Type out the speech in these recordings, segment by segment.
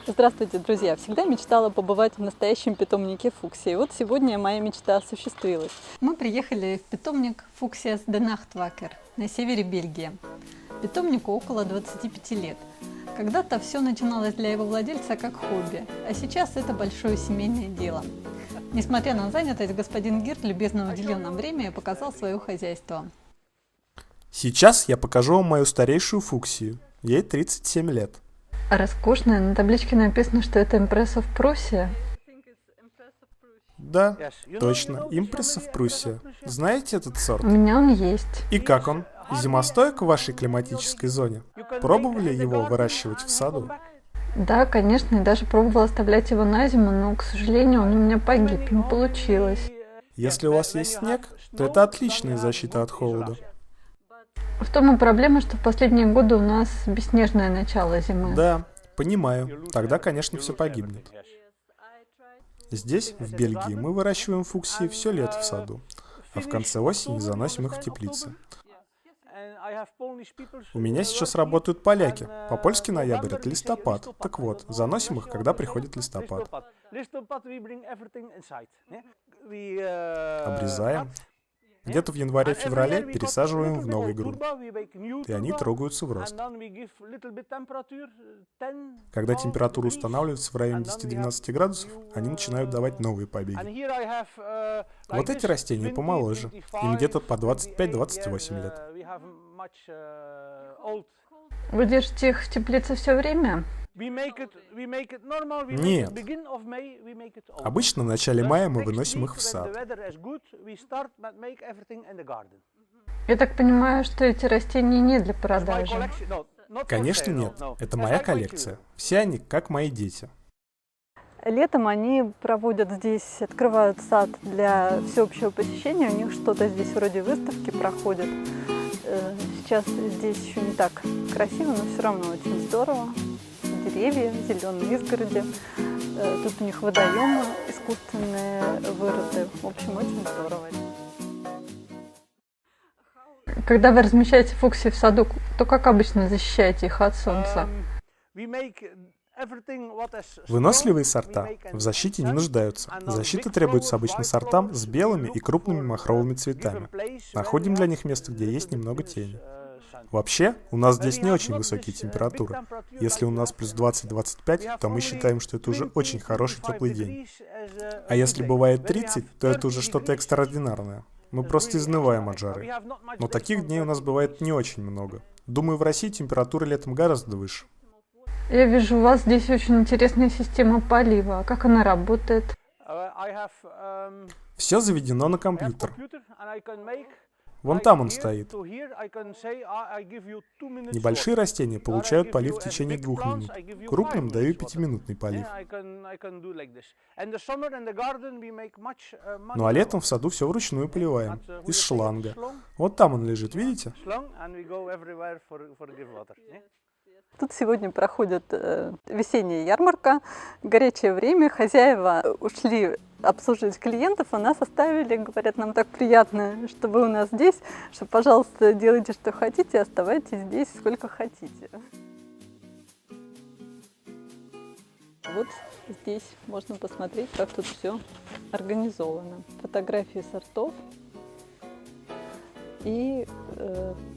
Здравствуйте, друзья! Всегда мечтала побывать в настоящем питомнике фуксии. Вот сегодня моя мечта осуществилась. Мы приехали в питомник Fuchsias de Nachtwaker на севере Бельгии. Питомнику около 25 лет. Когда-то все начиналось для его владельца как хобби, а сейчас это большое семейное дело. Несмотря на занятость, господин Гирт любезно уделил нам время и показал свое хозяйство. Сейчас я покажу вам мою старейшую фуксию. Ей 37 лет. Роскошная, на табличке написано, что это Импрессо в Пруссии. Да, точно, Импрессо в Пруссии. Знаете этот сорт? У меня он есть. И как он? Зимостойк в вашей климатической зоне? Пробовали его выращивать в саду? Да, конечно, и даже пробовала оставлять его на зиму, но, к сожалению, он у меня погиб, не получилось. Если у вас есть снег, то это отличная защита от холода. В том и проблема, что в последние годы у нас бесснежное начало зимы. Да, понимаю. Тогда, конечно, все погибнет. Здесь, в Бельгии, мы выращиваем фуксии все лето в саду, а в конце осени заносим их в теплицы. У меня сейчас работают поляки. По-польски ноябрь — это листопад. Так вот, заносим их, когда приходит листопад. Обрезаем. Где-то в январе-феврале пересаживаем в новый грунт, и они трогаются в рост. Когда температура устанавливается в районе 10-12 градусов, они начинают давать новые побеги. Вот эти растения помоложе, им где-то по 25-28 лет. Вы держите их в теплице все время? Нет. Обычно в начале мая мы выносим их в сад. Я так понимаю, что эти растения не для продажи. Конечно, нет. Это моя коллекция. Все они как мои дети. Летом они проводят здесь, открывают сад для всеобщего посещения. У них что-то здесь вроде выставки проходит. Сейчас здесь еще не так красиво, но все равно очень здорово. Деревья, зеленые изгороди. Тут у них водоемы искусственные вырыты. В общем, очень здорово. Когда вы размещаете фуксии в саду, то как обычно защищаете их от солнца? Выносливые сорта в защите не нуждаются. Защита требуется обычно сортам с белыми и крупными махровыми цветами. Находим для них место, где есть немного тени. Вообще, у нас здесь не очень высокие температуры. Если у нас плюс 20-25, то мы считаем, что это уже очень хороший теплый день. А если бывает 30, то это уже что-то экстраординарное. Мы просто изнываем от жары. Но таких дней у нас бывает не очень много. Думаю, в России температура летом гораздо выше. Я вижу, у вас здесь очень интересная система полива. А как она работает? Все заведено на компьютер. Вон там он стоит. Небольшие растения получают полив в течение 2 минут. Крупным даю 5-минутный полив. Ну а летом в саду все вручную поливаем. Из шланга. Вот там он лежит, видите? Тут сегодня проходит весенняя ярмарка, горячее время, хозяева ушли обслуживать клиентов, а нас оставили, говорят, нам так приятно, что вы у нас здесь, что, пожалуйста, делайте, что хотите, оставайтесь здесь, сколько хотите. Вот здесь можно посмотреть, как тут все организовано. Фотографии сортов, и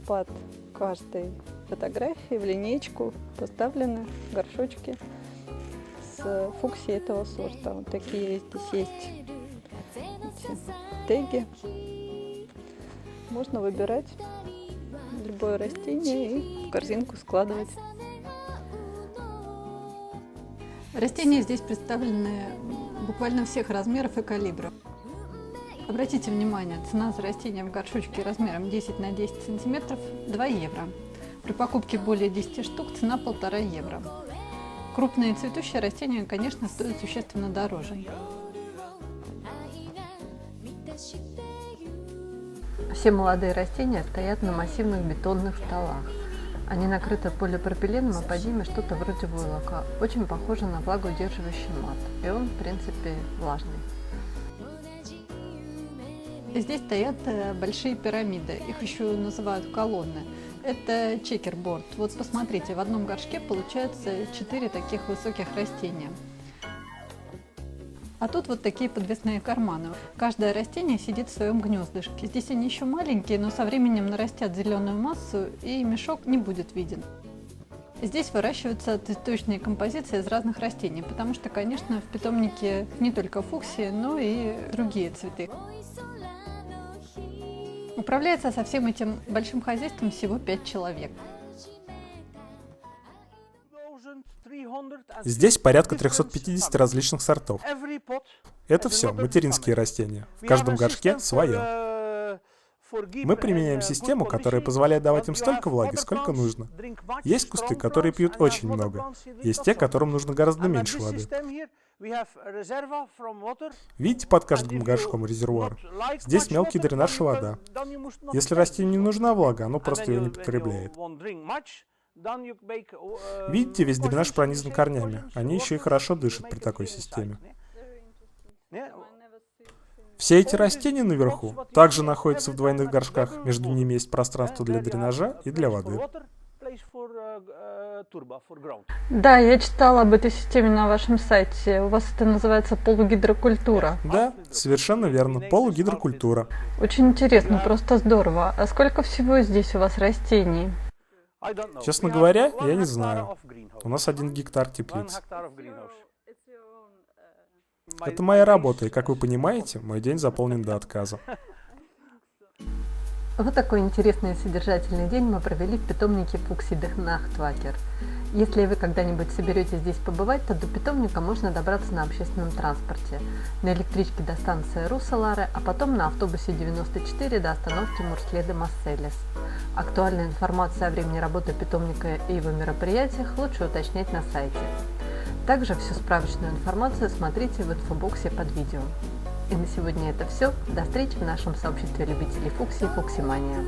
под каждой фотографии в линейку поставлены горшочки с фуксией этого сорта. Вот такие здесь есть эти теги. Можно выбирать любое растение и в корзинку складывать. Растения здесь представлены буквально всех размеров и калибров. Обратите внимание, цена за растение в горшочке размером 10 на 10 сантиметров 2 евро. При покупке более 10 штук цена 1,5 евро. Крупные цветущие растения, конечно, стоят существенно дороже. Все молодые растения стоят на массивных бетонных столах. Они накрыты полипропиленом, а под ними что-то вроде войлока. Очень похоже на влагоудерживающий мат. И он, в принципе, влажный. Здесь стоят большие пирамиды. Их еще называют колонны. это чекерборд. Вот посмотрите, в одном горшке получается 4 таких высоких растения. А тут вот такие подвесные карманы. Каждое растение сидит в своем гнездышке. Здесь они еще маленькие, но со временем нарастят зеленую массу, и мешок не будет виден. Здесь выращиваются цветочные композиции из разных растений, потому что, конечно, в питомнике не только фуксии, но и другие цветы. Управляется со всем этим большим хозяйством всего 5 человек. Здесь порядка 350 различных сортов. Это все материнские растения. В каждом горшке свое. Мы применяем систему, которая позволяет давать им столько влаги, сколько нужно. Есть кусты, которые пьют очень много. Есть те, которым нужно гораздо меньше воды. Видите под каждым горшком резервуар? Здесь мелкий дренаж и вода. Если растению не нужна влага, оно просто ее не потребляет. Видите, весь дренаж пронизан корнями. Они еще и хорошо дышат при такой системе. Все эти растения наверху также находятся в двойных горшках. Между ними есть пространство для дренажа и для воды. Да, я читала об этой системе на вашем сайте. У вас это называется полугидрокультура. Да, совершенно верно. Полугидрокультура. Очень интересно, просто здорово. А сколько всего здесь у вас растений? Честно говоря, я не знаю. У нас 1 гектар теплиц. Это моя работа, и, как вы понимаете, мой день заполнен до отказа. Вот такой интересный и содержательный день мы провели в питомнике Fuchsie de Nachtwaker. Если вы когда-нибудь соберетесь здесь побывать, то до питомника можно добраться на общественном транспорте. На электричке до станции Русаларе, а потом на автобусе 94 до остановки Мурследе Масселес. Актуальная информация о времени работы питомника и его мероприятиях лучше уточнять на сайте. Также всю справочную информацию смотрите в инфобоксе под видео. И на сегодня это все. До встречи в нашем сообществе любителей фуксии и фуксимания.